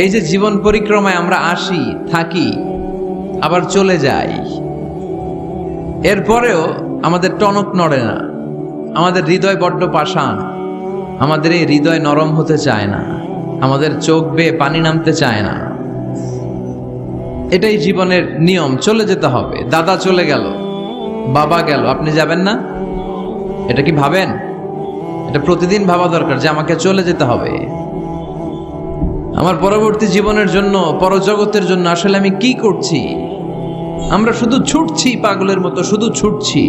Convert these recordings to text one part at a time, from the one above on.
এই যে জীবন পরিক্রমায় আমরা আসি, থাকি, আবার চলে যাই, এরপরেও আমাদের টনক নড়ে না, আমাদের হৃদয় বড্ড পাষাণ, আমাদের এই হৃদয় নরম হতে চায় না, আমাদের চোখ বেয়ে পানি নামতে চায় না। এটাই জীবনের নিয়ম, চলে যেতে হবে। দাদা চলে গেল, বাবা গেল, আপনি যাবেন না? এটা কি ভাবেন? এটা প্রতিদিন ভাবা দরকার যে আমাকে চলে যেতে হবে। আমার পরবর্তী জীবনের জন্য, পরজগতের জন্য আসলে আমি কি করছি? আমরা শুধু ছুটছি, পাগলের মতো শুধু ছুটছি।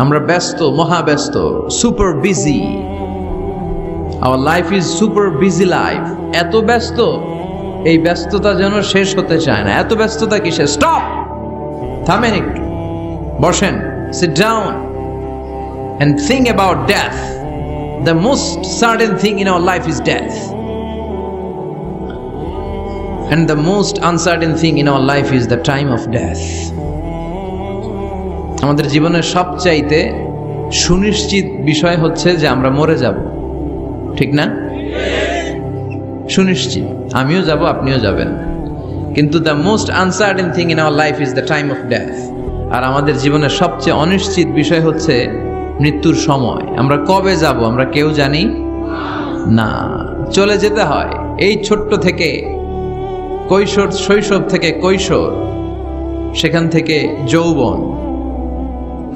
আমরা ব্যস্ত, মহাব্যস্ত, super busy. Our life is super busy life. এত ব্যস্ত, এই ব্যস্ততা যেন শেষ হতে চায় না। এত ব্যস্ততা কিসে? স্টপ, থামেন একটু, বসেন, sit down and think about death. The most certain thing in our life is death, and the most uncertain thing in our life is the time of death. আমাদের জীবনের সবচাইতে সুনিশ্চিত বিষয় হচ্ছে যে আমরা মরে যাব, ঠিক না? সুনিশ্চিত, আমিও যাব, আপনিও যাবেন। কিন্তু the most uncertain thing in our life is the time of death. আর আমাদের জীবনের সবচেয়ে অনিশ্চিত বিষয় হচ্ছে মৃত্যুর সময়। আমরা কবে যাব আমরা কেউ জানি না। চলে যেতে হয় এই ছোট্ট থেকে, কৈশোর, শৈশব থেকে কৈশোর, সেখান থেকে যৌবন,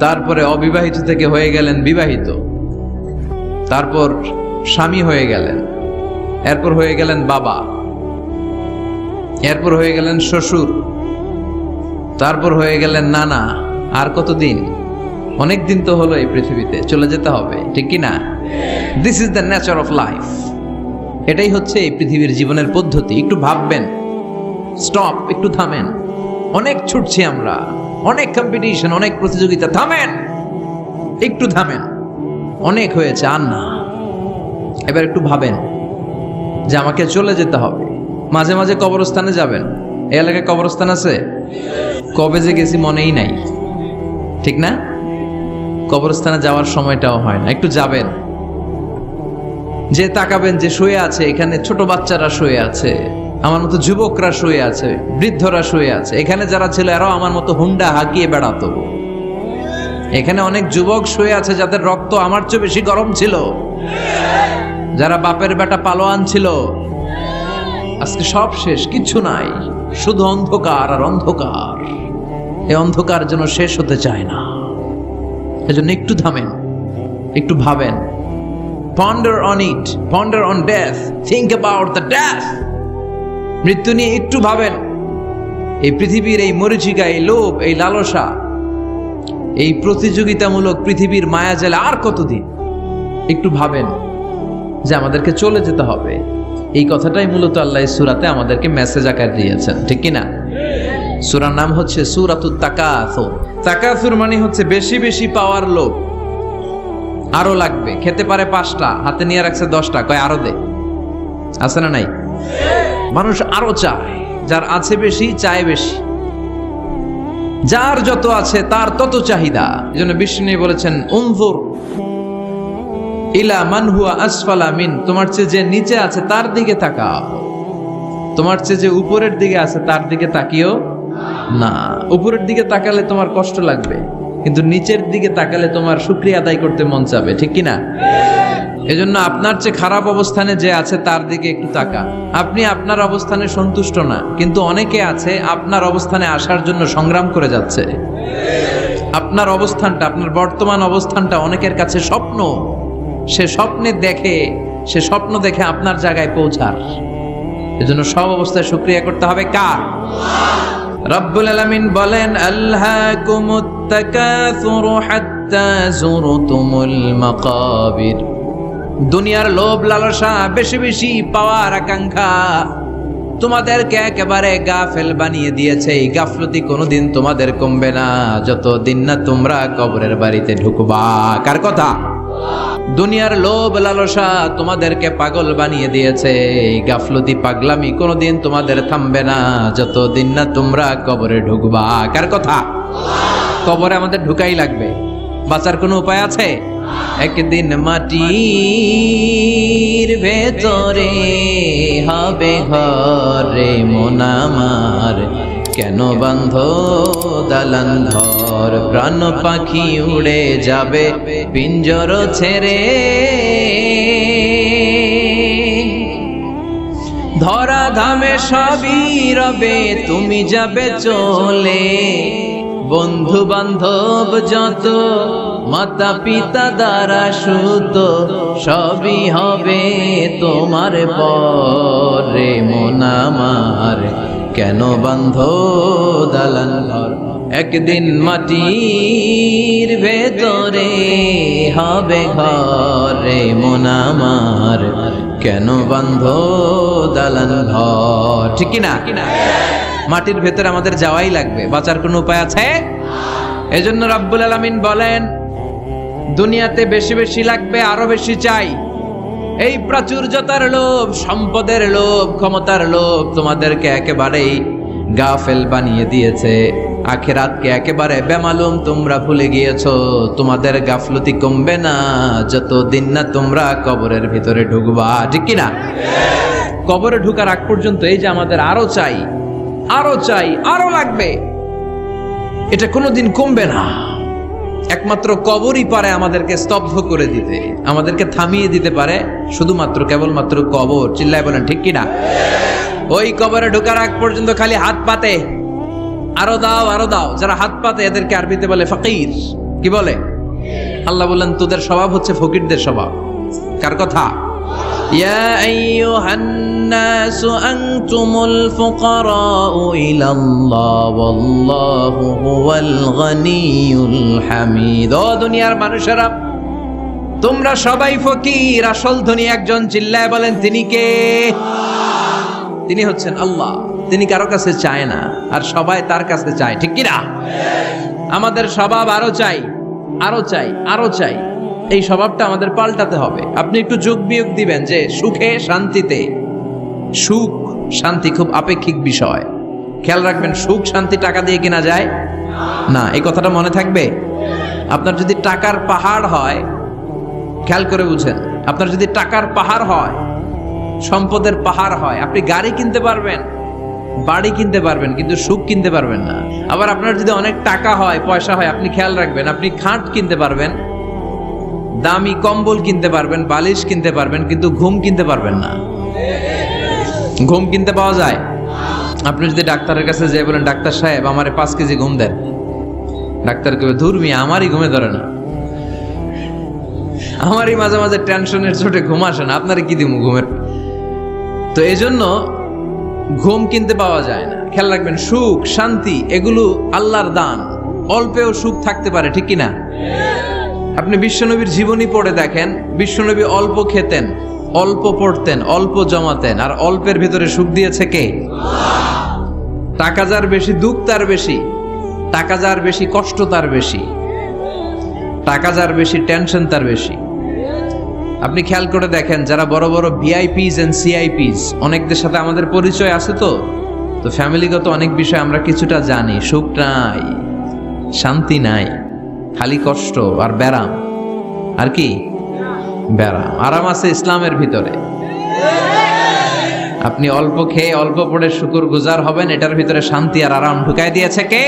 তারপরে অবিবাহিত থেকে হয়ে গেলেন বিবাহিত, তারপর স্বামী হয়ে গেলেন, এরপর হয়ে গেলেন বাবা, এরপর হয়ে গেলেন শ্বশুর, তারপর হয়ে গেলেন নানা। আর কতদিন? অনেক দিন তো হলো এই পৃথিবীতে, চলে যেতে হবে, ঠিক কি না? This is the nature of life. এটাই হচ্ছে এই পৃথিবীর জীবনের পদ্ধতি। একটু ভাববেন, স্টপ, একটু থামেন। অনেক ছুটছি আমরা, অনেক কম্পিটিশন, অনেক প্রতিযোগিতা। থামেন, একটু থামেন, অনেক হয়েছে, আর না। এবার একটু ভাবেন যে আমাকে চলে যেতে হবে। মাঝে মাঝে কবরস্থানে যাবেন। এই এলাকায় কবরস্থান আছে? কবে যে গেছি মনেই নাই, ঠিক না? কবরস্থানে যাওয়ার সময়টাও হয় না। একটু যাবেন, যে তাকাবেন যে শুয়ে আছে এখানে, ছোট বাচ্চারা শুয়ে আছে, আমার মতো যুবকরা শুয়ে আছে, বৃদ্ধরা শুয়ে আছে। এখানে যারা ছিল এরাও আমার মতো হুন্ডা হাঁকিয়ে বেড়াতো। এখানে অনেক যুবক শুয়ে আছে যাদের রক্ত আমার চেয়ে বেশি গরম ছিল, যারা বাপের বেটা পালোয়ান ছিল। আজকে সব শেষ, কিচ্ছু নাই, শুধু অন্ধকার আর অন্ধকার। এই অন্ধকার যেন শেষ হতে চায় না। এজন্য একটু থামেন, একটু ভাবেন। Ponder on it, ponder on death, think about the death. মৃত্যু নিয়ে একটু ভাবেন। এই পৃথিবীর এই মরীচিকা, এই লোভ, এই লালসা, এই প্রতিযোগিতামূলক পৃথিবীর মায়াজালে আর কতদিন? একটু ভাবেন যে আমাদেরকে চলে যেতে হবে। এই কথাটাই মূলত আল্লাহ সূরাতে আমাদেরকে মেসেজ আকার দিয়েছেন, ঠিক কি না? সূরার নাম হচ্ছে সূরাতুত তাকাসুর। তাকাসুর মানে হচ্ছে বেশি বেশি পাওয়ার লোভ। আরো লাগবে, খেতে পারে 5টা, হাতে নিয়ে রাখছে 10টা, কয় আরো দে। আছে না নাই? মানুষ আরো চায়, যার আছে বেশি চায় বেশি, যার যত আছে তার তত চাহিদা। এজন্য বিষ্ণু বলেছেন, উনজুর ইলা মান হুয়া আসফালা মিন, তোমার চেয়ে যে নিচে আছে তার দিকে তাকাও, তোমার চেয়ে যে উপরের দিকে আছে তার দিকে তাকিও না। উপরের দিকে তাকালে তোমার কষ্ট লাগবে, কিন্তু নিচের দিকে তাকালে তোমার শুকরিয়া আদায় করতে মন চাবে, ঠিক কি না? এজন্য আপনার চেয়ে খারাপ অবস্থানে যে আছে তার দিকে একটু তাকান। আপনি আপনার অবস্থানে সন্তুষ্ট না, কিন্তু অনেকে আছে আপনার অবস্থানে আসার জন্য সংগ্রাম করে যাচ্ছে। আপনার অবস্থানটা, আপনার বর্তমান অবস্থানটা অনেকের কাছে স্বপ্ন। সে স্বপ্ন দেখে আপনার জায়গায় পৌঁছার। এজন্য সব অবস্থায় শুকরিয়া করতে হবে কার? রব্বুল আলামিন বলেন, আলহাকুমুত তাকাসুরু হাত্তা যুরতুমুল মাকাবির। দুনিয়ার লোভ লালসা, বেশি বেশি পাওয়ার আকাঙ্ক্ষা তোমাদেরকে একেবারে গাফেল বানিয়ে দিয়েছে। এই গাফলতি কোনোদিন তোমাদের কমবে না যতদিন না তোমরা কবরের বাড়িতে ঢুকবা। কার কথা? দুনিয়ার লোভ লালসা তোমাদেরকে পাগল বানিয়ে দিয়েছে। এই গাফলতি পাগলামি কোনোদিন তোমাদের থামবে না যতদিন না তোমরা কবরে ঢুকবা। কার কথা? কবরে আমাদের ঢুকাই লাগবে। বাঁচার কোনো উপায় আছে? একদিন মাটির ভেতরে হবে ঘরে মন আমার, কেন বান্ধ দালান ঘর? প্রাণ পাখি উড়ে যাবে পিঞ্জর ছেড়ে, ধরা ধামে সবই রবে তুমি যাবে চলে। বন্ধু বান্ধব যত মাতা পিতা দ্বারা সুত সবই হবে তোমার পরে মন আমার, কেন বান্ধ দালান ঘর? একদিন মাটির ভেতরে হবে ঘরে মন আমার, কেন বান্ধ দালান ঘর? ঠিক কিনা? মাটির ভেতরে আমাদের যাওয়াই লাগবে, বাঁচার কোনো উপায় আছে? এজন্য রাব্বুল আলামিন বলেন, দুনিয়াতে বেশি বেশি লাগবে, আরো বেশি চাই। এই প্রাচুর্যতার লোভ, সম্পদের লোভ, ক্ষমতার লোভ তোমাদেরকে একেবারেই গাফেল বানিয়ে দিয়েছে। আখিরাতকে একেবারে বেমালুম তোমরা ভুলে গিয়েছো। তোমাদের গাফলতি কমবে না যতদিন না তোমরা কবরের ভিতরে ঢুকবা। ঠিক কিনা? কবরে ঢুকার আগ পর্যন্ত এই যে আমাদের আরো চাই, আরো চাই, আরো লাগবে, এটা কোনোদিন কমবে না। একমাত্র কবরই পারে আমাদেরকে স্তব্ধ করে দিতে, আমাদেরকে থামিয়ে দিতে পারে শুধুমাত্র কেবলমাত্র কবর। চিল্লায় বলেন ঠিক কিনা? ওই কবরে ঢোকার আগ পর্যন্ত খালি হাত পাতে, আরো দাও, আরো দাও। যারা হাত পাতে এদেরকে আরবিতে বলে ফকির। কি বলে? আল্লাহ বললেন তোদের স্বভাব হচ্ছে ফকিরদের স্বভাব। কার কথা? ইয়া আইয়ুহান নাসু আনতুমুল ফুকারাউ ইলাল্লাহ ওয়াল্লাহু হুয়াল গনিয়ুল হামিদ। ও দুনিয়ার মানুষেরা, তোমরা সবাই ফকির, আসল ধনী একজন। চিল্লায় বলেন তিনি কে? তিনি হচ্ছেন আল্লাহ। তিনি কারো কাছে চায় না, আর সবাই তার কাছে চায়। ঠিক কিনা? আমাদের স্বভাব আরো চাই, আরো চাই, আরো চাই। এই স্বভাবটা আমাদের পাল্টাতে হবে। আপনি একটু যোগ বিয়োগ দিবেন যে সুখে শান্তিতে, সুখ শান্তি খুব আপেক্ষিক বিষয়। খেয়াল রাখবেন, সুখ শান্তি টাকা দিয়ে কেনা যায় না। এই কথাটা মনে থাকবে। আপনার যদি টাকার পাহাড় হয়, খেয়াল করে বুঝেন, আপনার যদি টাকার পাহাড় হয়, সম্পদের পাহাড় হয়, আপনি গাড়ি কিনতে পারবেন, বাড়ি কিনতে পারবেন, কিন্তু সুখ কিনতে পারবেন না। আবার আপনার যদি অনেক টাকা হয়, পয়সা হয়, আপনি খেয়াল রাখবেন, আপনি খাট কিনতে পারবেন, দামি কম্বল কিনতে পারবেন, বালিশ কিনতে পারবেন, কিন্তু ঘুম কিনতে পারবেন না। ঘুম কিনতে পাওয়া যায়? আপনি যদি ডাক্তারের কাছে যেয়ে বলেন, ডাক্তার সাহেব আমারে 5 কেজি ঘুম দেন, ডাক্তার কবে, ধুর মিয়া আমারই ঘুমে ধরে না, আমারই মাঝে মাঝে টেনশনের চোটে ঘুম আসে না, আপনারে কি দিব ঘুমের? তো এই জন্য ঘুম কিনতে পাওয়া যায় না। খেয়াল রাখবেন, সুখ শান্তি এগুলো আল্লাহর দান। অল্পেও সুখ থাকতে পারে। ঠিক কিনা? আপনি বিশ্বনবীর জীবনী পড়ে দেখেন, বিশ্বনবী অল্প খেতেন, অল্প পড়তেন, অল্প জমাতেন, আর অল্পের ভিতরে সুখ দিয়েছে কে? টাকা যার বেশি দুঃখ তার বেশি, টাকা যার বেশি কষ্ট তার বেশি, টাকা যার বেশি টেনশন তার বেশি। আপনি খেয়াল করে দেখেন, যারা বড় বড় ভিআইপিস এন্ড সিআইপিস, অনেকদের সাথে আমাদের পরিচয় আছে, তো ফ্যামিলিগত অনেক বিষয় আমরা কিছুটা জানি। সুখ নাই, শান্তি নাই, খালি কষ্ট আর ব্যারাম। আর কি? ব্যারাম। আরাম আছে ইসলামের ভিতরে। আপনি অল্প খেয়ে অল্প পড়ে শুকর গুজার হবেন, এটার ভিতরে শান্তি আর আরাম ঢুকাই দিয়েছে কে?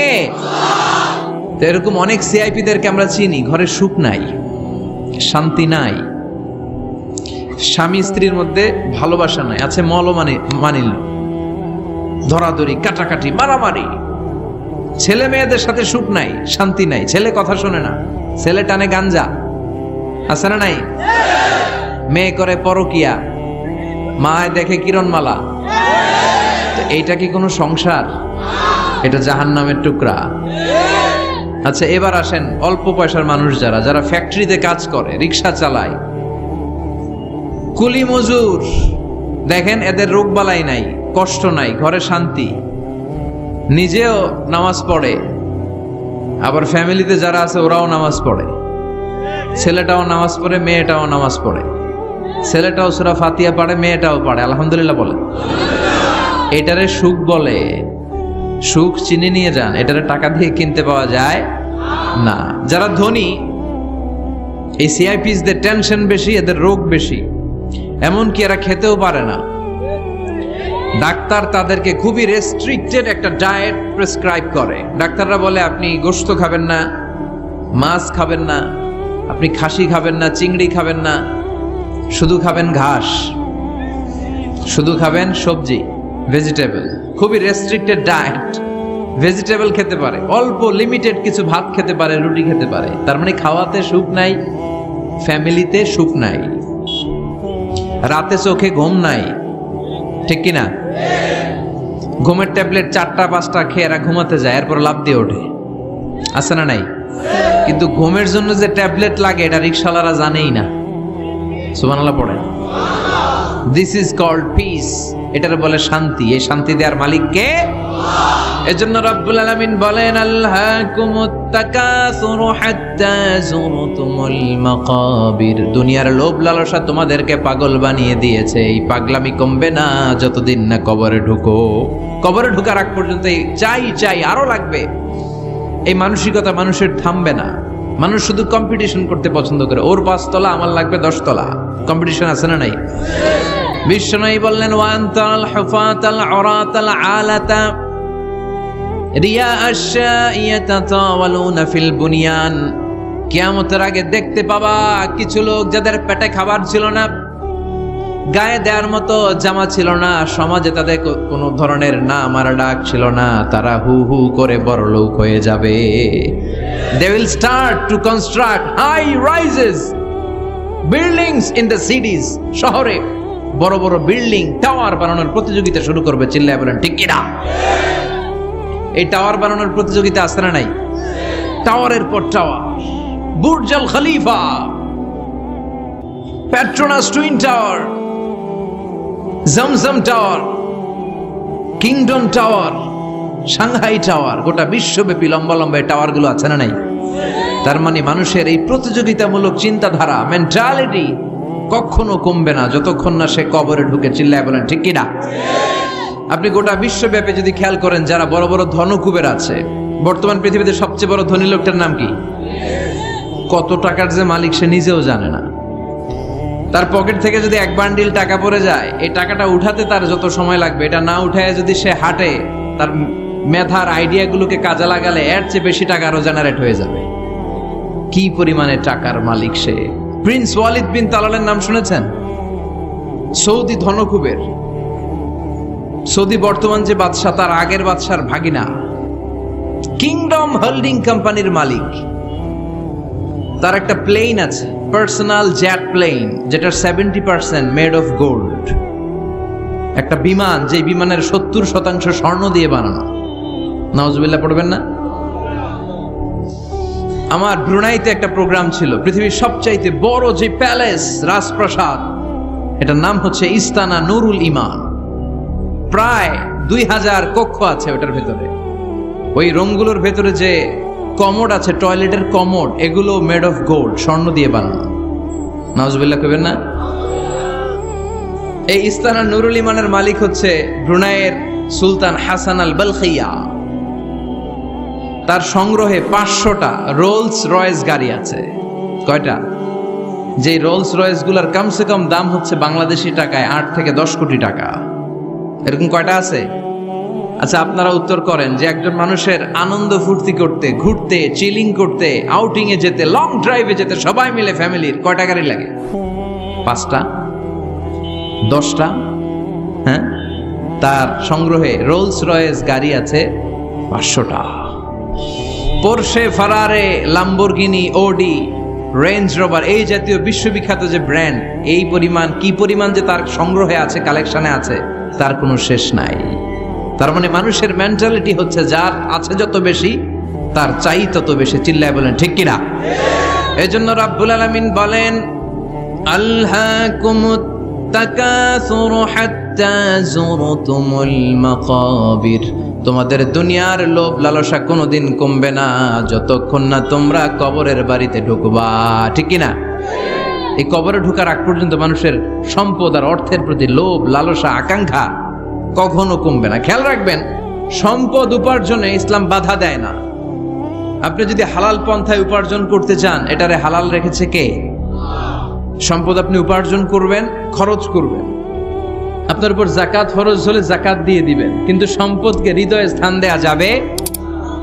তো এরকম অনেক সিআইপিদেরকে আমরা চিনি, ঘরে সুখ নাই, শান্তি নাই, স্বামী স্ত্রীর মধ্যে ভালোবাসা নাই, আছে মানিল, ধরাধরি, কাটাকাটি, মারামারি। ছেলে মেয়েদের সাথে সুখ নাই, শান্তি নাই, ছেলে কথা শোনে না, ছেলে টানে গাঞ্জা, আছে না নাই? মেয়ে করে পরকিয়া, মায় দেখে কিরণমালা। এইটা কি কোনো সংসার? এটা জাহান্নামের টুকরা। আচ্ছা, এবার আসেন অল্প পয়সার মানুষ যারা ফ্যাক্টরিতে কাজ করে, রিক্সা চালায়, কুলি মজুর, দেখেন এদের রোগ বালাই নাই, কষ্ট নাই, ঘরে শান্তি, নিজেও নামাজ পড়ে, আবার ফ্যামিলিতে যারা আছে ওরাও নামাজ পড়ে, ছেলেটাও নামাজ পড়ে, মেয়েটাও নামাজ পড়ে, ছেলেটাও সূরা ফাতিহা পড়ে, মেয়েটাও পড়ে, আলহামদুলিল্লাহ বলে। এটারে সুখ বলে। সুখ চিনে নিয়ে যান, এটারে টাকা দিয়ে কিনতে পাওয়া যায় না। যারা ধনী এই সিআইপিসদের টেনশন বেশি, এদের রোগ বেশি, এমনকি এরা খেতেও পারে না। ডাক্তার তাদেরকে খুবই রেস্ট্রিক্টেড একটা ডায়েট প্রেসক্রাইব করে। ডাক্তাররা বলে আপনি গোশত খাবেন না, মাছ খাবেন না, আপনি খাসি খাবেন না, চিংড়ি খাবেন না, শুধু খাবেন ঘাস, শুধু খাবেন সবজি, ভেজিটেবল। খুবই রেস্ট্রিক্টেড ডায়েট। ভেজিটেবল খেতে পারে, অল্প লিমিটেড কিছু ভাত খেতে পারে, রুটি খেতে পারে। তার মানে খাওয়াতে সুখ নাই, ফ্যামিলিতে সুখ নাই, রাতে চোখে ঘুম নাই, ঠিক কিনা? ঘুমের ট্যাবলেট 4টা-5টা খেয়ে এরা ঘুমাতে যায়, এরপর লাফ দিয়ে ওঠে, আছে না নাই? কিন্তু ঘুমের জন্য যে ট্যাবলেট লাগে এটা রিকশাওয়ালারা জানেই না। সুবহানাল্লাহ পড়েন। দিস ইজ কল্ড পিস, এটার বলে শান্তি। এই শান্তি দেওয়ার মালিক কে? এজন্য রব্বুল আলামিন বলেন আল্লাহকুমুত তাকাসুরু হাত্তা যুরতুমুল মাকাবির। দুনিয়ার লোভ লালসা তোমাদেরকে পাগল বানিয়ে দিয়েছে। এই পাগলামি কমবে না যতদিন না কবরে ঢুকো। কবরে ঢোকার আগ পর্যন্ত চাই চাই আরো লাগবে, এই মানসিকতা মানুষের থামবে না। মানুষ শুধু কম্পিটিশন করতে পছন্দ করে, ওর 5 তলা আমার লাগবে 10 তলা। কম্পিটিশন আছে না নাই? বিশ্বনবী বললেন ওয়ান্তাল হুফাতাল উরাতাল আলাতা রিয়া আশ-শাইয়াতাতাওয়ালুনা ফিল বুনিয়ান। কিয়ামতের আগে দেখতে পাবা কিছু লোক যাদের পেটে খাবার ছিল না, গায়ে দেওয়ার মতো জামা ছিল না, সমাজে তাদের কোনো ধরনের নাম আর ডাক ছিল না, তারা হু হু করে বড়লোক হয়ে যাবে। They will start to construct high rises, buildings in the cities. শহরে বড় বড় বিল্ডিং, টাওয়ার বানানোর প্রতিযোগিতা শুরু করবে। চিল্লায় বলেন ঠিক কিনা? এই টাওয়ার বানানোর প্রতিযোগিতা আছে না নাই? টাওয়ারের পর tower, Burj Al Khalifa, Petronas Twin Tower, Zamzam Tower, Kingdom Tower, Shanghai Tower, গোটা বিশ্বব্যাপী লম্বা লম্বা টাওয়ার গুলো আছে না নাই? তার মানে মানুষের এই প্রতিযোগিতামূলক চিন্তাধারা, মেন্টালিটি কখনো কমবে না যতক্ষণ না সে কবরে ঢুকে। চিল্লায় বলেন ঠিক কিনা? আপনি গোটা বিশ্বব্যাপী যদি খেয়াল করেন, যারা বড় বড় ধনকুবের আছে, বর্তমান পৃথিবীতে সবচেয়ে বড় ধনী লোকটার নাম কি? কত টাকার যে মালিক সে নিজেও জানে না। তার পকেট থেকে যদি 1 বান্ডিল টাকা পড়ে যায়, এই টাকাটা উঠাতে তার যত সময় লাগবে, এটা না উঠায় যদি সে হাঁটে, তার মেধার আইডিয়াগুলোকে কাজে লাগালে এর চেয়ে বেশি টাকা আরো জেনারেট হয়ে যাবে। কি পরিমাণে টাকার মালিক সে! প্রিন্স ওয়ালিদ বিন তালালের নাম শুনেছেন? সৌদি ধনকুবের। সৌদি বর্তমান যে বাদশা, তার আগের বাদশার ভাগিনা, কিংডম হোল্ডিং কোম্পানির মালিক। তার একটা প্লেন আছে, পার্সোনাল জেট প্লেন, যেটার 70% মেড অফ গোল্ড। একটা বিমান, যে বিমানের 70% স্বর্ণ দিয়ে বানানো। নাউজুবিল্লাহ পড়বেন না? আমার ব্রুনাইতে একটা প্রোগ্রাম ছিল, পৃথিবীর সবচাইতে বড় যে প্যালেস, রাজপ্রাসাদ, এটার নাম হচ্ছে ইস্তানা নুরুল ইমান। প্রায় 2000 কক্ষ আছে ওটার ভেতরে। ওই রুমগুলোর ভেতরে যে কমোড আছে, টয়লেটের কমোড, এগুলো মেড অফ গোল্ড, স্বর্ণ দিয়ে বানানো। নাউজুবিল্লাহ কইবেন না? এই ইস্তানা নুরুল ইমানের মালিক হচ্ছে ব্রুনাইয়ের সুলতান হাসান আল বলখিয়া। তার সংগ্রহে 500টা রোলস রয়েস গাড়ি আছে। কয়টা? যে রোলস রয়েস গুলার কমসে কম দাম হচ্ছে বাংলাদেশি টাকায় 8 থেকে 10 কোটি টাকা। এরকম কয়টা আছে? আচ্ছা, আপনারা উত্তর করেন যে একজন মানুষের আনন্দ ফুর্তি করতে, ঘুরতে, চিলিং করতে, আউটিং এ যেতে, লং ড্রাইভে যেতে সবাই মিলে ফ্যামিলির কয়টা গাড়ি লাগে? 5টা? 10টা? হ্যাঁ, তার সংগ্রহে রোলস রয়েস গাড়ি আছে 500টা। পোরশে, ফারারে, লাম্বরগিনি, ওডি, রেঞ্জ রোভার, এই জাতীয় বিশ্ববিখ্যাত যে ব্র্যান্ড, এই পরিমাণ, কি পরিমাণ যে তার সংগ্রহে আছে, কালেকশনে আছে, তার কোনো শেষ নাই। তার মানে মানুষের মেন্টালিটি হচ্ছে যার আছে যত বেশি, তার চাই তত বেশি। চিল্লায় বলেন ঠিক কিনা? এজন্য রাব্বুল আলামিন বলেন আল্লাহকুমুত তাকাসুরু হাত্তা যুরতুমুল মাকাবির। তোমাদের দুনিয়ার লোভ লালসা কোনোদিন কমবে না যতক্ষণ না তোমরা কবরের বাড়িতে ঢুকবা। ঠিক কিনা? এই কবরে ঢোকার আগ পর্যন্ত মানুষের সম্পদ আর অর্থের প্রতি লোভ লালসা আকাঙ্ক্ষা কখনো কমবে না। খেয়াল রাখবেন, সম্পদ উপার্জনে ইসলাম বাধা দেয় না। আপনি যদি হালাল পন্থায় উপার্জন করতে চান, এটারে হালাল রেখেছে কে? সম্পদ আপনি উপার্জন করবেন, খরচ করবেন, আপনার উপর যাকাত ফরজ হলে যাকাত দিয়ে দিবেন, কিন্তু সম্পদকে হৃদয়ে স্থান দেয়া যাবে?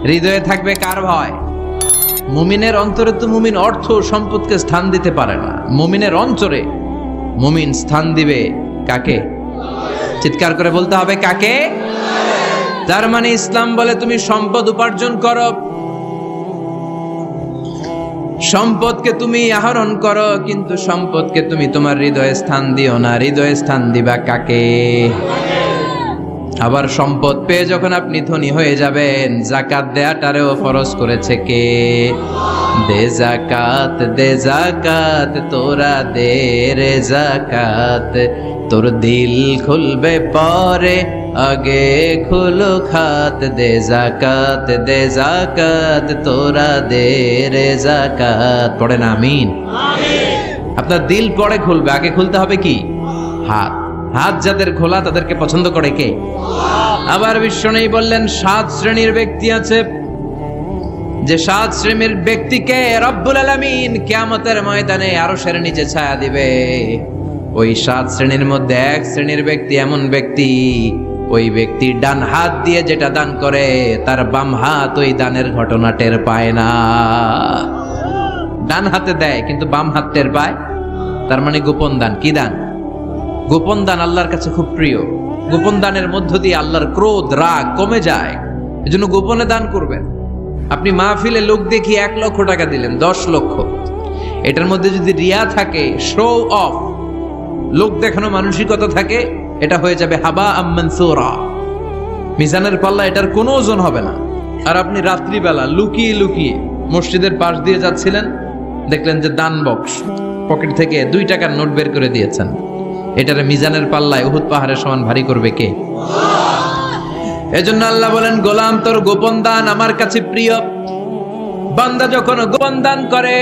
হৃদয়ে থাকবে কার ভয়? মুমিনের অন্তরে তো মুমিন অর্থ সম্পদকে স্থান দিতে পারে না, মুমিনের অন্তরে মুমিন স্থান দিবে কাকে? চিৎকার করে বলতে হবে কাকে? তার মানে ইসলাম বলে তুমি সম্পদ উপার্জন করো, সম্পদকে তুমি আহরণ করো, কিন্তু সম্পদকে তুমি তোমার হৃদয়ে স্থান দিও না। হৃদয়ে স্থান দিবা কাকে? আবার সম্পদ পেয়ে যখন আপনি ধনী হয়ে যাবেন, যাকাত দেয়াটারেও ফরজ করেছে কে? দে যাকাত তোরা দে রে যাকাত, তোর দিল খুলবে পরে আগে খুলো খাত। দে যাকাত তোরা দে রে যাকাত। পড়েন আমিন। আপনার দিল পরে খুলবে, আগে খুলতে হবে কি? হাত। হাত যাদের খোলা তাদেরকে পছন্দ করে কে? আবার বিশ্বনবী বললেন 7 শ্রেণীর ব্যক্তি আছে, যে 7 শ্রেণীর ব্যক্তিকে রব্বুল আলামিন কিয়ামতের ময়দানে আরশের নিচে ছায়া দিবে। ওই 7 শ্রেণীর মধ্যে 1 শ্রেণীর ব্যক্তি এমন ব্যক্তি, ওই ব্যক্তি ডান হাত দিয়ে যেটা দান করে, তার বাম হাত ওই দানের ঘটনা টের পায় না। ডান হাতে দেয় কিন্তু বাম হাত টের পায়, তার মানে গোপন দান। কি দান? গোপন দান আল্লাহর কাছে খুব প্রিয়। গোপন দানের মধ্য দিয়ে আল্লাহর ক্রোধ রাগ কমে যায়, এজন্য গোপনে দান করবেন। আপনি মাহফিলে লোক দেখিয়ে 1 লক্ষ টাকা দিলেন, 10 লক্ষ, এটার মধ্যে যদি রিয়া থাকে, শো অফ, লোক দেখানো মানসিকতা থাকে, এটা হয়ে যাবে হাবা মানসুরা, মিজানের পাল্লা এটার কোনো ওজন হবে না। আর আপনি রাত্রিবেলা লুকিয়ে লুকিয়ে মসজিদের পাশ দিয়ে যাচ্ছিলেন, দেখলেন যে দান বক্স, পকেট থেকে 2 টাকার নোট বের করে দিয়েছেন, এটারে মিজানের পাল্লায় উহুদ পাহাড়ের সমান ভারী করবে কে? এজন্য আল্লাহ বলেন, গোলাম তোর গোপন দান আমার কাছে প্রিয়। বান্দা যখন গোপন দান করে,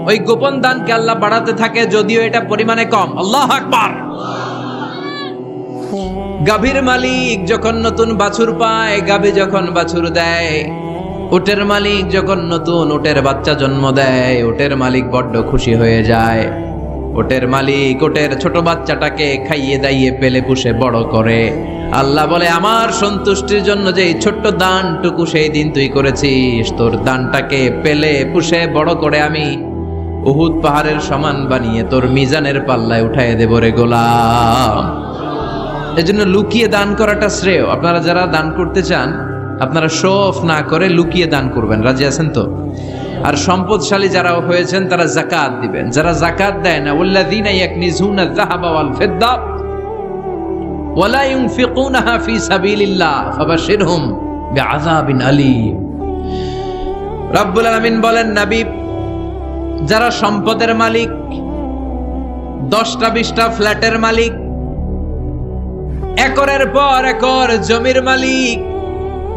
ওই গোপন দানকে আল্লাহ বাড়াতে থাকে, যদিও এটা পরিমাণে কম। আল্লাহু আকবার। গাভীর মালিক যখন নতুন বাছুর পায়, গাভী যখন বাছুর দেয়, উটের মালিক যখন নতুন উটের বাচ্চা জন্ম দেয়, উটের মালিক বড্ড খুশি হয়ে যায়। উটের মালিক উটের ছোট বাচ্চাটাকে খাইয়ে দাইয়ে পেলে পুষে বড় করে। আল্লাহ বলে, আমার সন্তুষ্টির জন্য যে এই ছোট্ট দানটুকু সেই দিন তুই করেছিস, তোর দানটাকে পেলে পুষে বড় করে আমি উহুদ পাহাড়ের সমান বানিয়ে তোর মিজানের পাল্লায় উঠায় দেব রে গোলাম। এজন্য লুকিয়ে দান করাটা শ্রেয়। আপনারা যারা দান করতে চান, আপনারা শো অফ না করে লুকিয়ে দান করবেন, রাজি আছেন তো? আর সম্পদশালী যারা হয়েছেন তারা যাকাত দিবেন। যারা যাকাত দেয় না, ওয়াল্লাযীনা ইয়াকনিজুনা আয-যাহাবা ওয়াল ফিদ্দা ওয়া লা ইউনফিকুনাহা ফি সাবিলিল্লাহ ফাবাশশিরহুম বিআযাবিন আলীম। রব্বুল আলামিন বলেন, নবী, যারা সম্পদের মালিক, 10টা 20টা ফ্ল্যাটের মালিক, একরের পর একর জমির মালিক,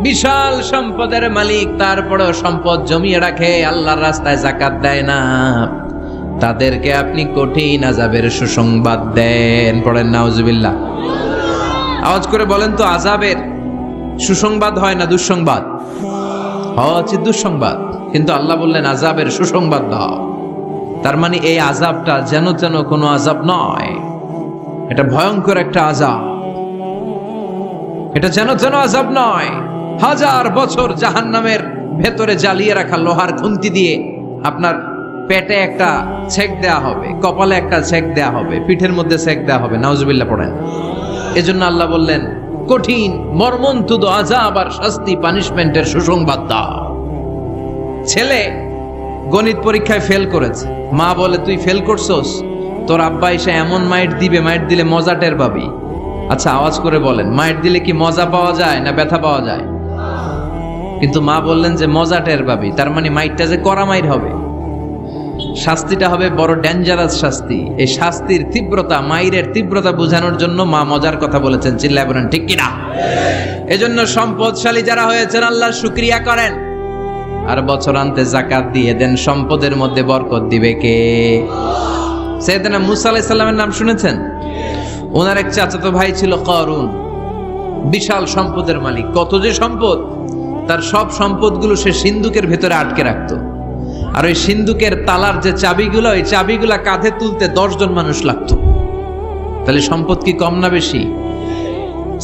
বিশাল সম্পদের মালিক, তারপরেও সম্পদ জমিয়ে রাখে, আল্লাহর রাস্তায় যাকাত দেয় না, তাদেরকে আপনি কঠিন আযাবের সুসংবাদ দেন। পড়েন নাউজুবিল্লাহ। আওয়াজ করে বলেন তো, আযাবের সুসংবাদ হয় না দুঃসংবাদ? হচ্ছে দুঃসংবাদ, কিন্তু আল্লাহ বললেন আযাবের সুসংবাদ দাও। তার মানে এই আযাবটা যেন যেন কোনো আযাব নয়, এটা ভয়ঙ্কর একটা আযাব। এটা যেন যেন আযাব নয়। 1000 বছর জাহান্নামের ভেতরে জ্বালিয়ে রাখা লোহার খুন্তি দিয়ে আপনার পেটে একটা ছেক দেয়া হবে, কপালে একটা ছেক দেয়া হবে, পিঠের মধ্যে ছেক দেয়া হবে। নাউজুবিল্লাহ পড়েন। এজন্য আল্লাহ বললেন, কঠিন মর্মন্তুদ আযাব আর শাস্তি, পানিশমেন্টের সুসংবাদ দাও। ছেলে গণিত পরীক্ষায় ফেল করেছে, মা বলে, তুই ফেল করছস, তোর আব্বা এসে এমন মাইট দিবে, মাইট দিলে মজা টের পাবি। আচ্ছা, আওয়াজ করে বলেন, মাইট দিলে কি মজা পাওয়া যায় না ব্যথা পাওয়া যায়? কিন্তু মা বললেন যে মজা টের পাবি, তার মানে মাইটটা যে কড়া মাইট হবে, শাস্তিটা হবে বড় ডেঞ্জারাস শাস্তি। এই শাস্তির তীব্রতা, মাইরের তীব্রতা বোঝানোর জন্য মা মজার কথা বলেছেন। চিল্লায় বলেন ঠিক কিনা? এজন্য সম্পদশালী যারা হয়েছেন আল্লাহর শুকরিয়া করেন, আর বছরান্তে যাকাত দিয়ে দেন। সম্পদের মধ্যে বরকত দিবে কে? সাইয়েদনা মুসা আলাইহিস সালামের নাম শুনেছেন? ওনার এক চাচাতো ভাই ছিল কারুন, বিশাল সম্পদের মালিক। কত যে সম্পদ! তার সব সম্পদগুলো সে সিন্ধুকের ভেতরে আটকে রাখতো। আর ওই সিন্ধুকের তালার যে চাবিগুলো, ওই চাবিগুলা কাঁধে তুলতে 10 জন মানুষ লাগতো। তাহলে সম্পদ কি কম না বেশি?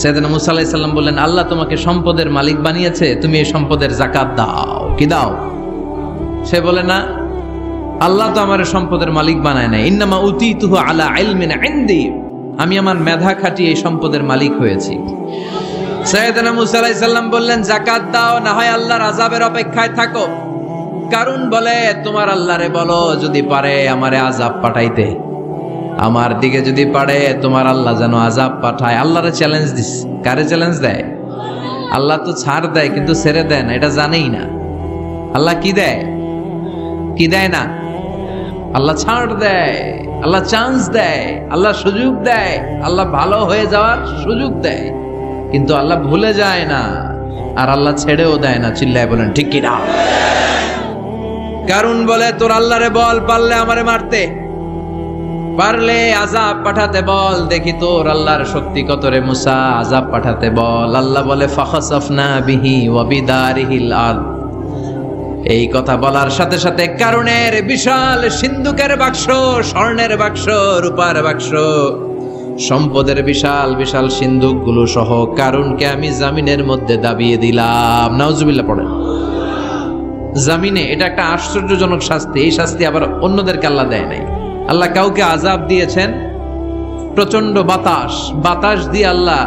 সাইয়েদনা মুসা আলাইহিস সালাম বললেন, আল্লাহ তোমাকে সম্পদের মালিক বানিয়েছে, তুমি এই সম্পদের যাকাত দাও। কি দাও? সে বলে, না, আল্লাহ তো আমার সম্পদের মালিক বানায় নাই, ইন্নামা উতীতুহু আলা ইলমিন ইনদি, আমি আমার মেধা খাটিয়ে এই সম্পদের মালিক হয়েছি। সাইয়েদনা মুসা আলাইহিস সালাম বললেন, যাকাত দাও, না হয় আল্লাহর আযাবের অপেক্ষায় থাকো। কারণ বলে, তোমার আল্লাহরে বলো যদি পারে আমারে আযাব পাঠাইতে, আমার দিকে যদি পারে তোমার আল্লাহ যেন আযাব পাঠায়। আল্লাহরে চ্যালেঞ্জ দিস। কারে চ্যালেঞ্জ দেয়? আল্লাহ তো ছাড় দেয় কিন্তু ছেড়ে দেয় না, এটা জানেই না। আল্লাহ কি দেয়? কি দেয় না? আল্লাহ ছাড় দেয়, আল্লাহ চান্স দেয়, আল্লাহ সুযোগ দেয়, আল্লাহ ভালো হয়ে যাওয়ার সুযোগ দেয়, কিন্তু আল্লাহ ভুলে যায় না, আর আল্লাহ ছেড়েও দেয় না। চিল্লায় বলেন ঠিক কি না? কারণ বলে, তোর আল্লাহরে বল, পারলে আমারে মারতে, পারলে আযাব পাঠাতে বল, দেখি তোর আল্লাহর শক্তি কত রে মুসা, আযাব পাঠাতে বল। আল্লাহ বলে, ফাখাসাফনা বিহি ওয়া বিদারিহিল আরদ। এই কথা বলার সাথে সাথে কারুনের বিশাল সিন্ধুকের বাক্স, স্বর্ণের বাক্স, রূপার বাক্স, সম্পদের বিশাল বিশাল সিন্ধুকগুলো সহ কারুনকে আমি জামিনের মধ্যে দাবিয়ে দিলাম। নাউজুবিল্লাহ পড়েন। জামিনে, এটা একটা আশ্চর্যজনক শাস্তি। এই শাস্তি আবার অন্যদেরকে আল্লাহ দেয় নাই। আল্লাহ কাউকে আযাব দিয়েছেন, প্রচন্ড বাতাস, বাতাস দিয়ে আল্লাহ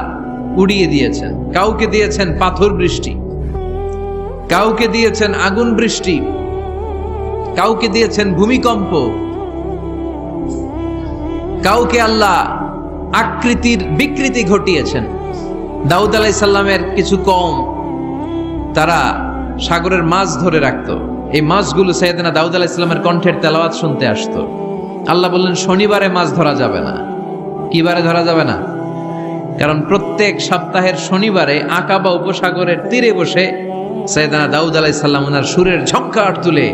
উড়িয়ে দিয়েছেন। কাউকে দিয়েছেন পাথর বৃষ্টি, কাউকে দিয়েছেন আগুন বৃষ্টি, কাউকে দিয়েছেন ভূমিকম্প, কাউকে আল্লাহ আকৃতির বিকৃতি ঘটিয়েছেন। দাউদ আলাইহিস সালামের কিছু কওম, তারা সাগরের মাছ ধরে রাখতো। এই মাছগুলো সাইয়েদনা দাউদ আলাইহিস সালামের কণ্ঠের তেলাওয়াত শুনতে আসতো। আল্লাহ বললেন, শনিবারে মাছ ধরা যাবে না। কি বারে ধরা যাবে না? কারণ প্রত্যেক সপ্তাহের শনিবারে আকাবা উপসাগরের তীরে বসে সাইয়েদনা দাউদ আলাইহিস সালাম ওনার সুরের ঝংকার তুলে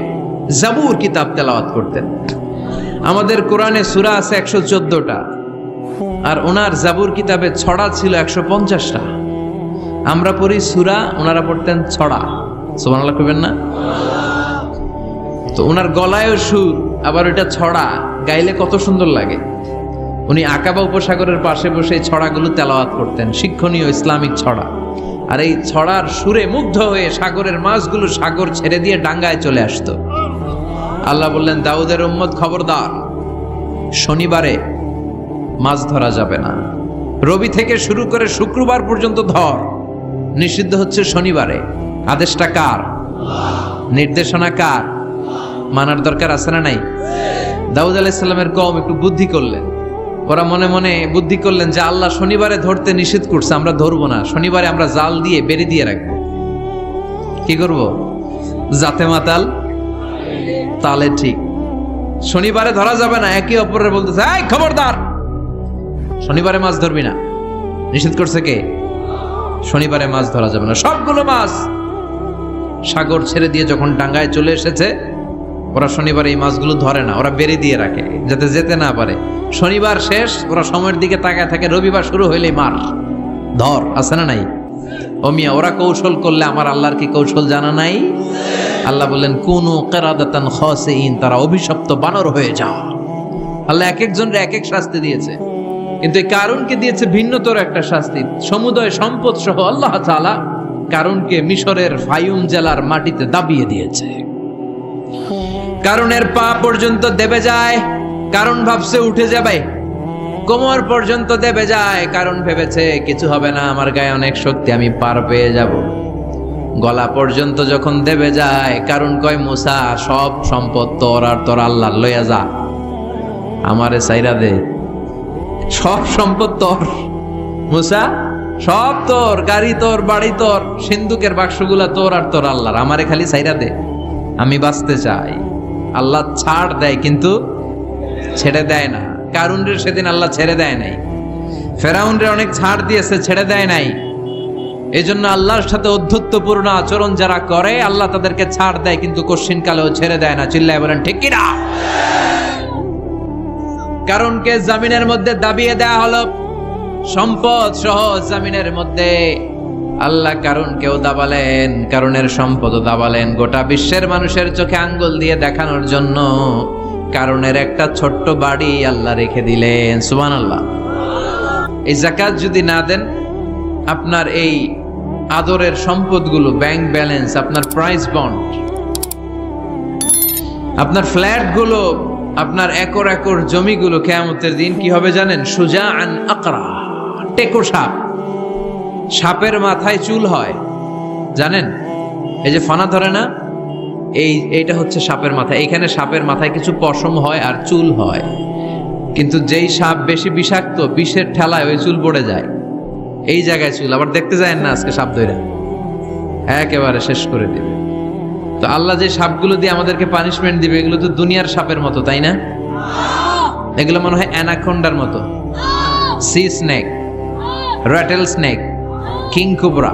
জাবুর কিতাব তেলাওয়াত করতেন। আমাদের কোরআনে সূরা আছে 114টা, আর ওনার জাবুর কিতাবে ছড়া ছিল 150টা। আমরা পড়ি সূরা, ওনারা পড়তেন ছড়া। সুবহানাল্লাহ কইবেন না? তো ওনার গলায়ও সুর, আবার ওইটা ছড়া, গাইলে কত সুন্দর লাগে। উনি আকাবা উপসাগরের পাশে বসে ছড়াগুলো তেলাওয়াত করতেন, শিক্ষণীয় ইসলামিক ছড়া। আর এই ছড়ার সুরে মুগ্ধ হয়ে সাগরের মাছগুলো সাগর ছেড়ে দিয়ে ডাঙ্গায় চলে আসতো। আল্লাহ বললেন, দাউদের উম্মত খবরদার, শনিবারে মাছ ধরা যাবে না। রবি থেকে শুরু করে শুক্রবার পর্যন্ত ধর, নিষিদ্ধ হচ্ছে শনিবারে। আদেশটা কার? নির্দেশনা কার? মানার দরকার আছে না নাই? দাউদ আলাইহিস সালামের কওম একটু বুদ্ধি করলেন। ওরা মনে মনে বুদ্ধি করলেন যে আল্লাহ শনিবারে ধরতে নিষেধ করছে, আমরা ধরবো না, শনিবারে আমরা জাল দিয়ে বেরি দিয়ে রাখবো। কি করব? জাতে মাতাল তালে ঠিক। শনিবারে ধরা যাবে না। একে অপরের বলতেছে, এই খবরদার, শনিবারে মাছ ধরবি না। নিষেধ করছে কে? শনিবারে মাছ ধরা যাবে না। সবগুলো মাছ সাগর ছেড়ে দিয়ে যখন ডাঙ্গায় চলে এসেছে, ওরা শনিবার এই মাছগুলো ধরে না, ওরা বেরি দিয়ে রাখে যাতে যেতে না পারে। শনিবার শেষ, ওরা সময়ের দিকে তাকায় থাকে, রবিবার শুরু হইলেই মার ধর। আছে না নাই? ও মিয়া, ওরা কৌশল করলে আমার আল্লাহর কি কৌশল জানা নাই? আল্লাহ বললেন, কুনু কিরাদাতান খাসিইন, তারা অভিশপ্ত বানর হয়ে যাও। আল্লাহ এক একজনের এক এক শাস্তি দিয়েছে, কিন্তু এই কারুনকে দিয়েছে ভিন্নতর একটা শাস্তি। সমুদয় সম্পদ সহ আল্লাহ তাআলা কারুনকে মিশরের ফায়ুম জেলার মাটিতে দাবিয়ে দিয়েছে। কারুনের পা পর্যন্ত দেবে যায়, কারণ ভাবছে উঠে যাবে। কোমর পর্যন্ত দেবে যায়, কারণ ভেবেছে কিছু হবে না, আমার গায়ে অনেক শক্তি, আমি পার পেয়ে যাব। গলা পর্যন্ত যখন দেবে যায়, কারণ কয়, মুসা, সব সম্পদ তোর, আর তোর আল্লাহ লইয়া যা, আমারে সাইরা দে। সব সম্পদ তোর মুসা, সব তোর, গাড়ি তোর, বাড়ি তোর, সিন্ধুকের বাক্সগুলা তোর আর তোর আল্লাহর, আমারে খালি সাইরা দে, আমি বাঁচতে চাই। আল্লাহ ছাড় দেয় কিন্তু ছেড়ে দেয় না। কারুনরে সেদিন আল্লাহ ছেড়ে দেয় নাই, ফেরাউনরে অনেক ছাড় দিয়েছে, ছেড়ে দেয় নাই। এই জন্য আল্লাহর সাথে অধ্যত্বপূর্ণ আচরণ যারা করে, আল্লাহ তাদেরকে ছাড় দেয় কিন্তু কশ্চিনকালেও ছেড়ে দেয় না। চিল্লায় বলেন ঠিক কি না? কারুনকে জামিনের মধ্যে দাবিয়ে দেয়া হলো, সম্পদ সহ জামিনের মধ্যে। আল্লাহ কারুনকেও দাবালেন, কারুনের সম্পদও দাবালেন, গোটা বিশ্বের মানুষের চোখে আঙ্গুল দিয়ে দেখানোর জন্য কারুনের একটা ছোট্ট বাড়ি আল্লাহ রেখে দিলেন। সুবহানাল্লাহ। এই যাকাত যদি না দেন, আপনার এই আদরের সম্পদগুলো, ব্যাংক ব্যালেন্স, আপনার প্রাইস বন্ড, আপনার ফ্ল্যাটগুলো, আপনার একর একর জমিগুলো কিয়ামতের দিন কি হবে জানেন? সুজাআন আকরা, টেকো সাপ। সাপের মাথায় চুল হয়, জানেন? এই যে ফানা ধরে না, এইটা হচ্ছে সাপের মাথা। এইখানে সাপের মাথায় কিছু পশম হয় আর চুল হয়, কিন্তু যেই সাপ বেশি বিষাক্ত, বিষের ঠেলায় ওই চুল পড়ে যায়। এই জায়গায় চুল, আবার দেখতে যায় না আজকে সাপ ধরে একেবারে শেষ করে দিবে। তো আল্লাহ যে সাপগুলো দিয়ে আমাদেরকে পানিশমেন্ট দিবে, এগুলো তো দুনিয়ার সাপের মতো, তাই না? এগুলো মনে হয় অ্যানাকোন্ডার মতো, C snake, rattle snake, king cobra,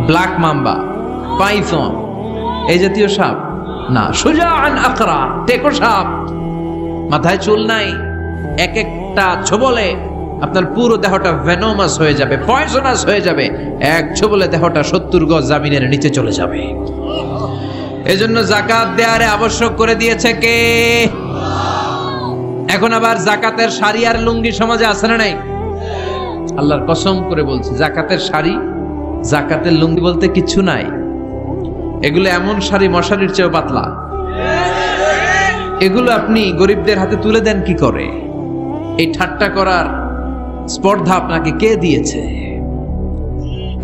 black mamba, Python, এই জাতীয় সাপ না। সুজাআন আকরা, টেকো সাপ, মাথায় চুল নাই, এক একটা ছোবলে আপনার পুরো দেহটা ভেনোমাস হয়ে যাবে, পয়জনাস হয়ে যাবে। এক ছোবলে দেহটা 70 গজ জামিনের নিচে চলে যাবে। এজন্য যাকাত দেয়ারে আবশ্যক করে দিয়েছে কে? এখন আবার যাকাতের শাড়ি আর লুঙ্গি সমাজে আছে না নাই? আল্লাহর কসম করে বলছি, যাকাতের শাড়ি, যাকাতের লুঙ্গি বলতে কিছু নাই। এগুলো এমন শাড়ি মশারির চেয়েও পাতলা। এগুলো আপনি গরিবদের হাতে তুলে দেন কি করে? এই ঠাট্টা করার স্পর্ধা আপনাকে কে দিয়েছে?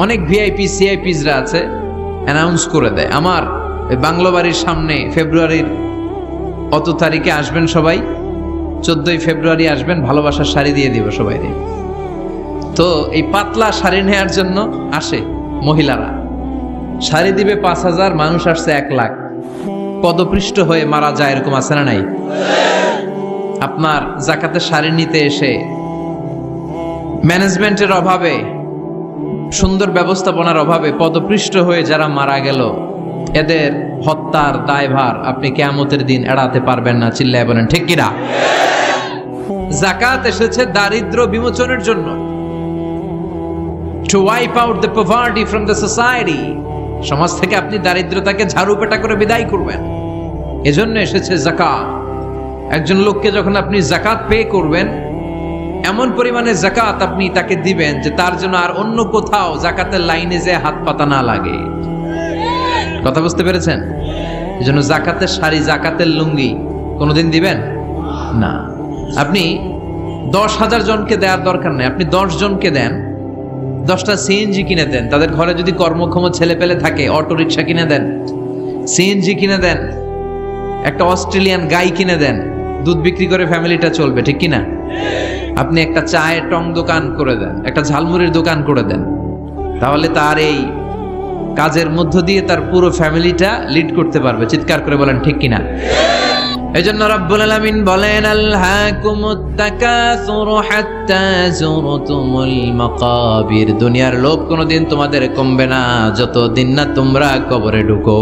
অনেক ভিআইপি সিআইপিসরা আছে, অ্যানাউন্স করে দেয়, আমার বাংলো বাড়ির সামনে ফেব্রুয়ারির কত তারিখে আসবেন সবাই, 14ই ফেব্রুয়ারি আসবেন, ভালোবাসার শাড়ি দিয়ে দিব সবাই। তো এই পাতলা শাড়ি নেওয়ার জন্য আসে মহিলারা, শাড়ি দিবে 5000, মানুষ আসছে 1 লাখ, পদপৃষ্ট হয়ে মারা যায়, এরকম আছে না নাই? আপনার যাকাতের শাড়ি নিতে এসে ম্যানেজমেন্টের অভাবে, সুন্দর ব্যবস্থাপনার অভাবে পদপৃষ্ট হয়ে যারা মারা গেল, এদের হত্যার দায়ভার আপনি কিয়ামতের দিন এড়াতে পারবেন না। চিল্লায় বলেন ঠিক কিনা? যাকাত এসেছে দারিদ্র বিমোচনের জন্য, to wipe out the poverty from the society। সমাজ থেকে আপনি দারিদ্রতাকে ঝাড়ু পেটা করে বিদায় করবেন, এজন্য এসেছে যাকাত। একজন লোককে যখন আপনি যাকাত পে করবেন, এমন পরিমাণে যাকাত আপনি তাকে দিবেন যে তার জন্য আর অন্য কোথাও যাকাতের লাইনে যে হাত পাতা না লাগে। কথা বুঝতে পেরেছেন? এজন্য যাকাতের শাড়ি, যাকাতের লুঙ্গি কোনোদিন দিবেন না। আপনি 10,000 জনকে দেওয়ার দরকার নেই, আপনি 10 জনকে দেন, 10টা সিএনজি কিনে দেন। তাদের ঘরে যদি কর্মক্ষম ছেলে পেলে থাকে, অটো রিক্সা কিনে দেন, সিএনজি কিনে দেন, একটা অস্ট্রেলিয়ান গাই কিনে দেন, দুধ বিক্রি করে ফ্যামিলিটা চলবে, ঠিক কিনা? আপনি একটা চায়ের টং দোকান করে দেন, একটা ঝালমুড়ির দোকান করে দেন, তাহলে তার এই কাজের মধ্য দিয়ে তার পুরো ফ্যামিলিটা লিড করতে পারবে। চিৎকার করে বলেন ঠিক কিনা? এজন্য রব্বুল আলামিন বলেন, আলহাকুমুত তাকাসুরু হাত্তা যুরতুমুল মাকাবির। দুনিয়ার লোভ কোনোদিন তোমাদের কমবে না যতদিন না তোমরা কবরে ঢুকো।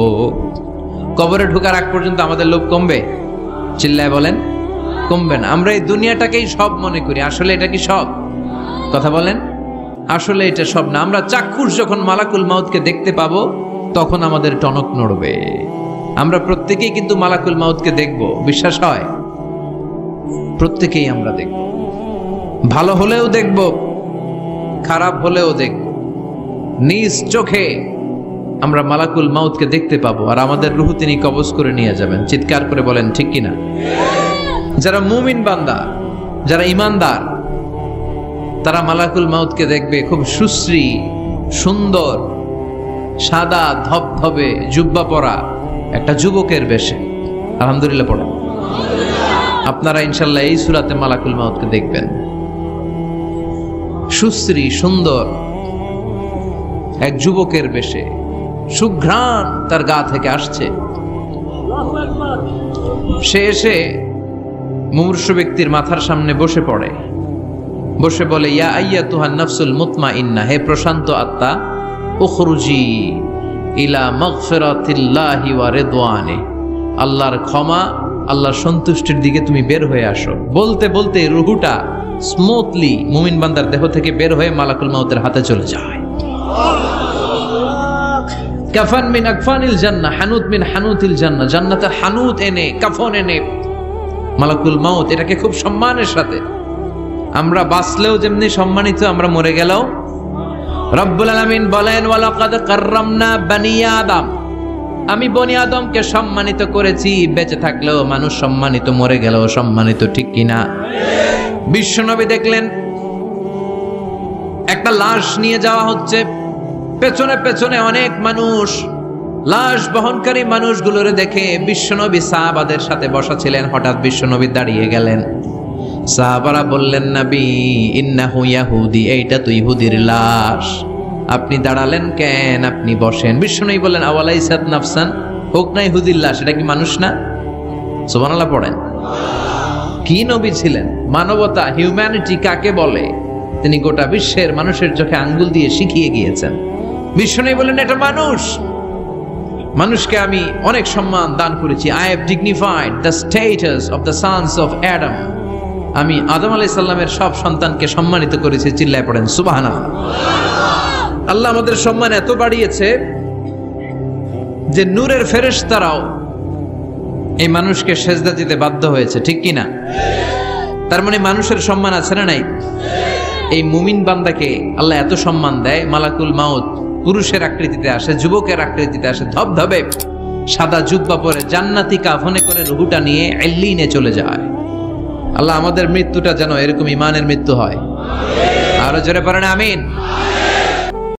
কবরে ঢোকার আগ পর্যন্ত আমাদের লোভ কমবে? চিল্লায় বলেন কমবে না। আমরা এই দুনিয়াটাকেই সব মনে করি, আসলে এটা কি সব? কথা বলেন, আসলে এটা সব না। আমরা চাক্ষুষ যখন মালাকুল মাউতকে দেখতে পাবো, তখন আমাদের টনক নড়বে। আমরা প্রত্যেকেই কিন্তু মালাকুল মাউতকে দেখব, বিশ্বাস হয়? প্রত্যেকেই আমরা দেখব, ভালো হলেও দেখব, খারাপ হলেও দেখব। নিজ চোখে আমরা মালাকুল মাউতকে দেখতে পাবো, আর আমাদের রূহ তিনি কবজ করে নিয়ে যাবেন। চিৎকার করে বলেন ঠিক কিনা? যারা মুমিন বান্দা, যারা ইমানদার, তারা মালাকুল মাউতকে দেখবে খুব সুশ্রী, সুন্দর, সাদা ধবধবে জুব্বা পরা একটা যুবকের বেশে। আলহামদুলিল্লাহ পড়েন। আপনারা ইনশাল্লাহ এই সূরাতে মালাকুল মাউতকে দেখবেন, সুশ্রী সুন্দর এক যুবকের বেশে, সুঘ্রাণ তার গা থেকে আসছে। সে এসে মুমূর্ষু ব্যক্তির মাথার সামনে বসে পড়ে, বসে বলে, ইয়া আইয়াতুহান নাফসুল মুতমাইন্নাহ, হে প্রশান্ত আত্মা, উখরুজি ইলা মাগফিরাতিল্লাহি ওয়া রিদওয়ানি, আল্লাহর ক্ষমা, আল্লাহর সন্তুষ্টির দিকে তুমি বের হয়ে আসো। বলতে বলতে রুহুটা স্মুথলি মুমিন বান্দার দেহ থেকে বের হয়ে মালাকুল মাউতের হাতে চলে যায়। কাফান মিন আকফানিল জান্নাহ, হানুত মিন হানুতিল জান্নাহ, জান্নাতের হানুত এনে, কাফন এনে মালাকুল মাউত এটাকে খুব সম্মানের সাথে, আমরা বাঁচলেও যেমনি সম্মানিত, আমরা মরে গেলেও। রব্বুল আলামিন বলেন ওয়ালাকাদ কাররামনা বানি আদম, আমি বনি আদমকে সম্মানিত করেছি, বেঁচে থাকলেও মানুষ সম্মানিত, মরে গেলেও সম্মানিত, ঠিক কিনা? বিশ্বনবী দেখলেন একটা লাশ নিয়ে যাওয়া হচ্ছে, পেছনে পেছনে অনেক মানুষ, লাশ বহনকারী মানুষগুলোরে দেখে বিশ্বনবী সাহাবাদের সাথে বসা ছিলেন, হঠাৎ বিশ্বনবী দাঁড়িয়ে গেলেন। সাহাবারা বললেন, নবী ইন্নাহু ইয়াহুদি, এইটা তো ইহুদির লাশ, আপনি দাঁড়ালেন কেন, আপনি বসেন। বিশ্বনবী বললেন, আওয়ালাইসাত নাফসান, হোক না ইহুদির লাশ, এটা কি মানুষ না? সুবহানাল্লাহ পড়েন। কি নবী ছিলেন! মানবতা, হিউম্যানিটি কাকে বলে তিনি গোটা বিশ্বের মানুষের চোখে আঙ্গুল দিয়ে শিখিয়ে গিয়েছেন। বিশ্বনবী বললেন, এটা মানুষ, মানুষকে আমি অনেক সম্মান দান করেছি। I have dignified the status of the sons of Adam, আমি আদম আলাইহিস সালামের সব সন্তানকে সম্মানিত করেছি। চিল্লায় পড়েন সুবহানাল্লাহ। আল্লাহ আমাদের সম্মান এত বাড়িয়েছে যে নূরের ফেরেশতারাও এই মানুষকে সেজদা দিতে বাধ্য হয়েছে, ঠিক কিনা? তার মানে মানুষের সম্মান আছে না নাই? এই মুমিন বান্দাকে আল্লাহ এত সম্মান দেয়, মালাকুল মাউত পুরুষের আকৃতিতে আসে, যুবকের আকৃতিতে আসে, ধবধবে সাদা জুব্বা পরে জান্নাতি কাফনে করে রুহুটা নিয়ে এল্লিনে চলে যায়। আল্লাহ আমাদের মৃত্যুটা যেন এরকম ইমানের মৃত্যু হয়। আরো জোরে পড়েন আমিন।